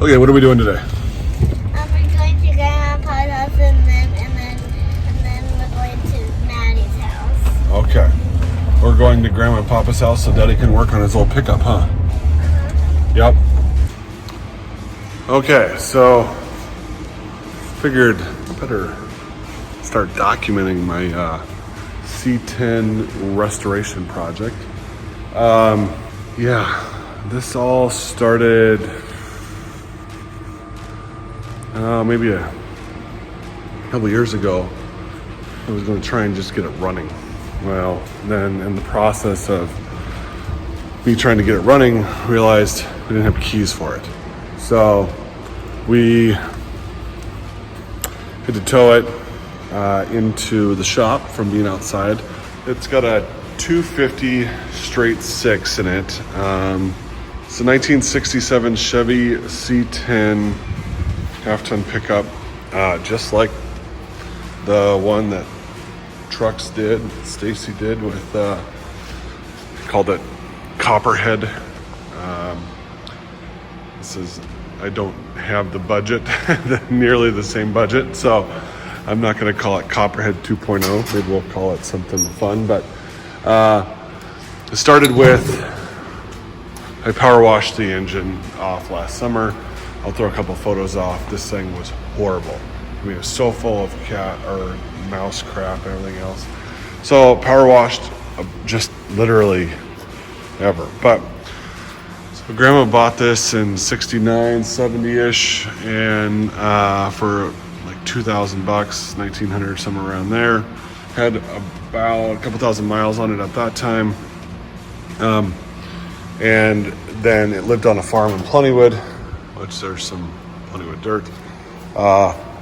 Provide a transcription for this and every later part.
Okay, what are we doing today? We're going to Grandpa's house and then we're going to Maddie's house. Okay. We're going to Grandma and Papa's house so Daddy can work on his old pickup, huh? Yep. Okay, so figured better start documenting my C10 restoration project. Yeah, this all started maybe a couple years ago. I was going to try and just get it running. Well, then in the process of me trying to get it running, realized we didn't have keys for it. So we had to tow it into the shop from being outside. It's got a 250 straight six in it. It's a 1967 Chevy C10 half-ton pickup, just like the one that Trucks did, Stacy did with, called it Copperhead. I don't have the budget, nearly the same budget, so I'm not going to call it Copperhead 2.0. Maybe we'll call it something fun, but it started with, I power washed the engine off last summer. I'll throw a couple photos off. This thing was horrible. I mean, it was so full of cat or mouse crap and everything else. So power washed just literally ever. But so Grandma bought this in 69, 70-ish, and for like $2,000, 1,900, somewhere around there. Had about a couple thousand miles on it at that time. And then it lived on a farm in Plentywood, which there's some Plentywood dirt,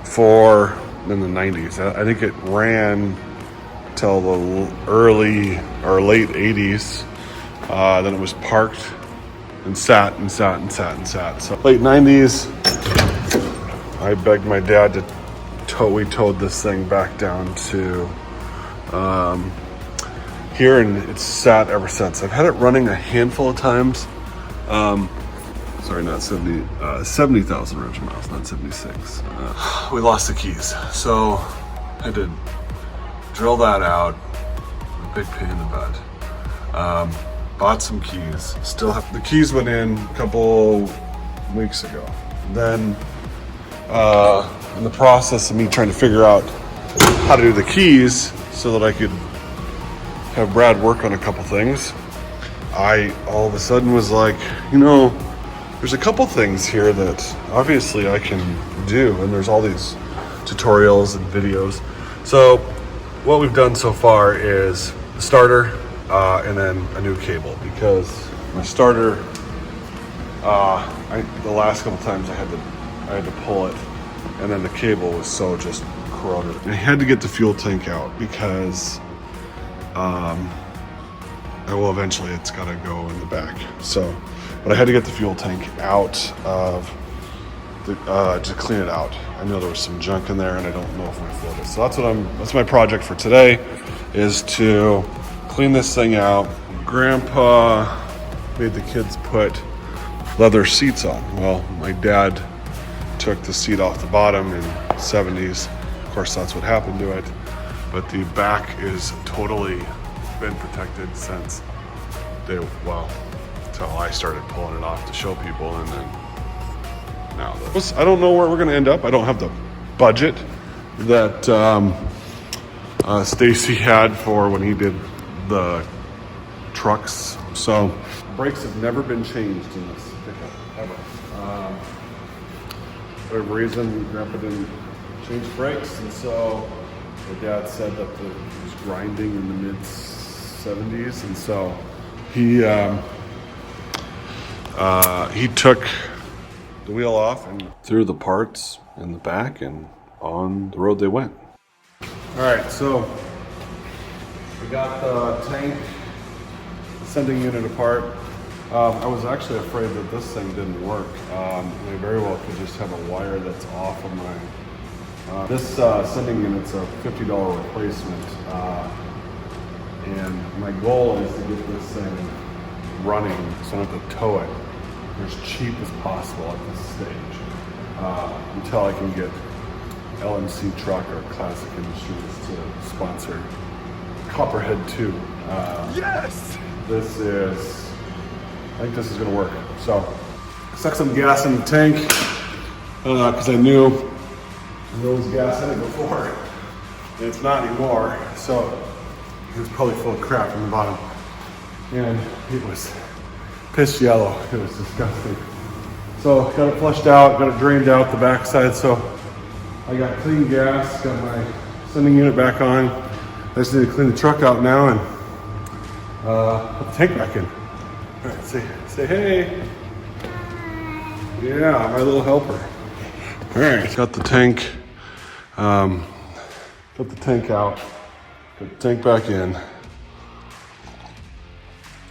for in the 90s. I think it ran till the early or late 80s. Then it was parked and sat. So late 90s, I begged my dad to tow. We towed this thing back down to here, and it's sat ever since. I've had it running a handful of times. Sorry, not 70,000 road miles, not 76. We lost the keys, so I had to drill that out. A big pain in the butt. Bought some keys. Still have the keys. Went in a couple weeks ago. Then, in the process of me trying to figure out how to do the keys so that I could have Brad work on a couple things, I all of a sudden was like, there's a couple things here that obviously I can do, and there's all these tutorials and videos. So what we've done so far is the starter and then a new cable, because my starter, the last couple times I had to pull it, and then the cable was so just corroded. And I had to get the fuel tank out because eventually it's got to go in the back. So, but I had to get the fuel tank out of to clean it out. I know there was some junk in there, and I don't know if my float is. So that's my project for today, is to clean this thing out. Grandpa made the kids put leather seats on. Well, my dad took the seat off the bottom in the 70s. Of course, that's what happened to it. But the back is totally been protected since until I started pulling it off to show people, and then now I don't know where we're going to end up. I don't have the budget that Stacy had for when he did the trucks. So brakes have never been changed in this pickup ever. For whatever reason, Grandpa didn't change brakes, and so my dad said that it was grinding in the mid-70s, and so he took the wheel off and threw the parts in the back, and on the road they went. All right, so we got the tank, the sending unit apart. I was actually afraid that this thing didn't work. I very well could just have a wire that's off of my. This sending unit's a $50 replacement, and my goal is to get this thing running so I don't have to tow it as cheap as possible at this stage until I can get LMC Truck or Classic Industries to sponsor Copperhead 2. Yes! I think this is gonna work. So, stuck some gas in the tank because I knew there was gas in it before. And it's not anymore. So, it was probably full of crap in the bottom. And it was piss yellow. It was disgusting. So, got it flushed out, got it drained out the backside. So, I got clean gas, got my sending unit back on. I just need to clean the truck out now and put the tank back in. All right, say hey. Yeah, my little helper. All right, got the tank. Got the tank out. Got the tank back in.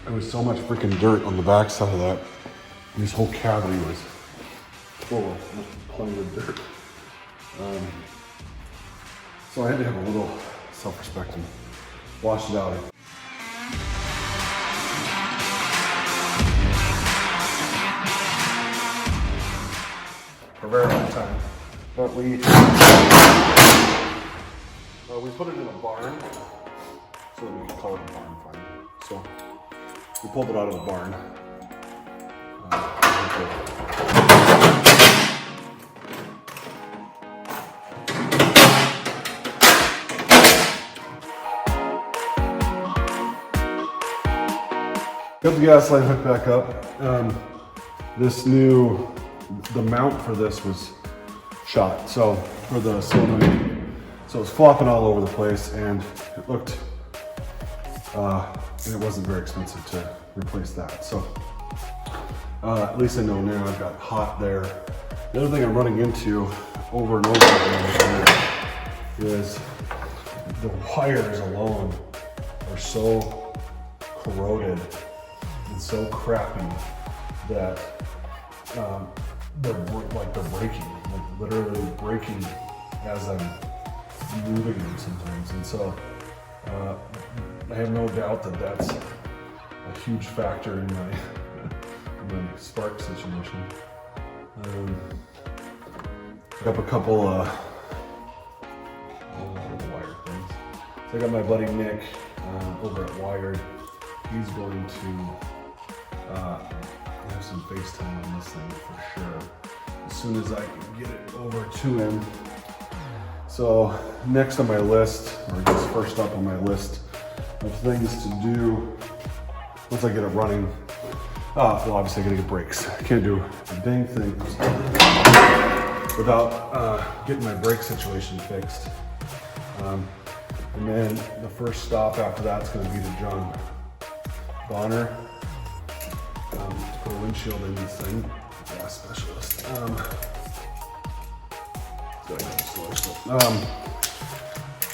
There was so much freaking dirt on the backside of that. This whole cavity was full of plenty of dirt. So I had to have a little self-respect and wash it out. For a very long time. But we put it in a barn so that we could call it a barn find. So we pulled it out of the barn. Got the gas line hooked back up. The mount for this was shot. So for the solenoid, so it was flopping all over the place, and it looked, and it wasn't very expensive to replace that. So at least I know now I've got hot there. The other thing I'm running into over and over again is the wires alone are so corroded and so crappy that they're breaking, like literally breaking as I'm moving them sometimes. And so I have no doubt that that's a huge factor in my spark situation. Pick up a couple wire things. So I got my buddy Nick over at Wired. He's going to have some FaceTime on this thing for sure, as soon as I can get it over to him. So next on my list, or just first up on my list of things to do once I get it running, well, obviously I gotta get brakes. I can't do a dang thing without getting my brake situation fixed. And then the first stop after that's gonna be to John Bonner to put a windshield in this thing. Gas specialist.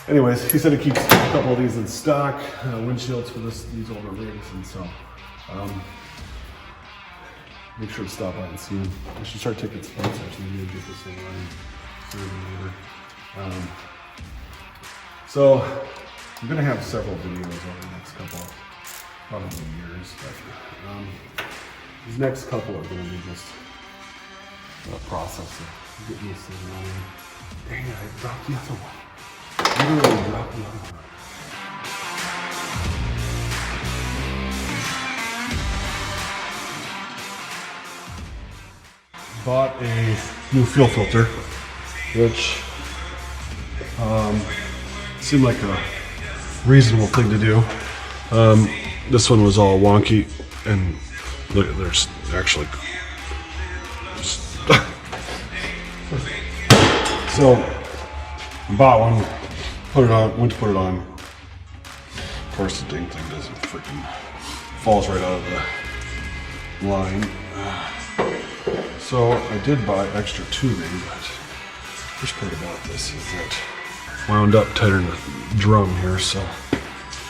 Anyways, he said he keeps a couple of these in stock, windshields for these older rigs, and so make sure to stop by and see him. I should start taking sponsors and maybe get this thing running sooner than later. So I'm gonna have several videos over the next couple, probably years, but these next couple are gonna be just a process of getting this thing running. Dang it, I dropped the other one. Literally dropped the other one. Bought a new fuel filter, which seemed like a reasonable thing to do. This one was all wonky, and look, there's actually so bought one, put it on, went to put it on. Of course, the dang thing doesn't freaking falls right out of the line. So I did buy extra tubing, but the first part about this is that wound up tighter in the drum here, so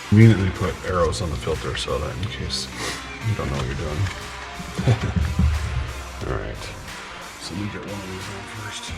conveniently put arrows on the filter so that in case you don't know what you're doing. All right, so let me get one of these on first.